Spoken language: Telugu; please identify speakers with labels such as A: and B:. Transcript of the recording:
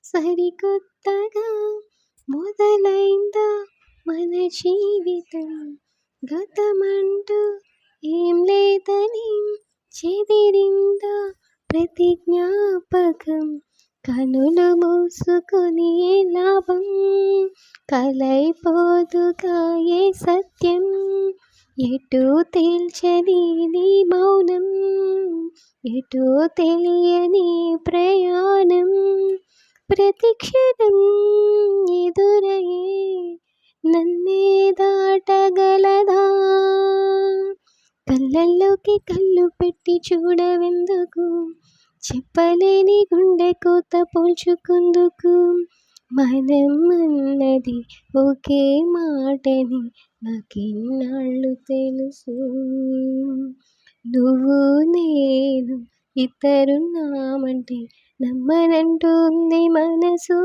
A: సరికొత్తగా మొదలైందా మన జీవితం, గతమంటూ ఏం లేదని చెదిరిందా ప్రతి జ్ఞాపకం, కనులు మూసుకొని ఏ లాభం, కలైపోదుగా ఏ సత్యం, ఎటూ తేల్చని నీ మౌనం, ఎటో తెలియని ప్రయాణం, ప్రతి క్షణం ఎదురయ్యే నన్నే దాటగలదా, కళ్ళల్లోకి కళ్ళు పెట్టి చూడవెందుకు, చెప్పలేని గుండె కోత పోల్చుకుందుకు, మనం అన్నది ఒకే మాటని నాకెన్నాళ్ళు తెలుసు, నువ్వు నేను ఇద్దరున్నామంటే నమ్మనంటుంది మనసు.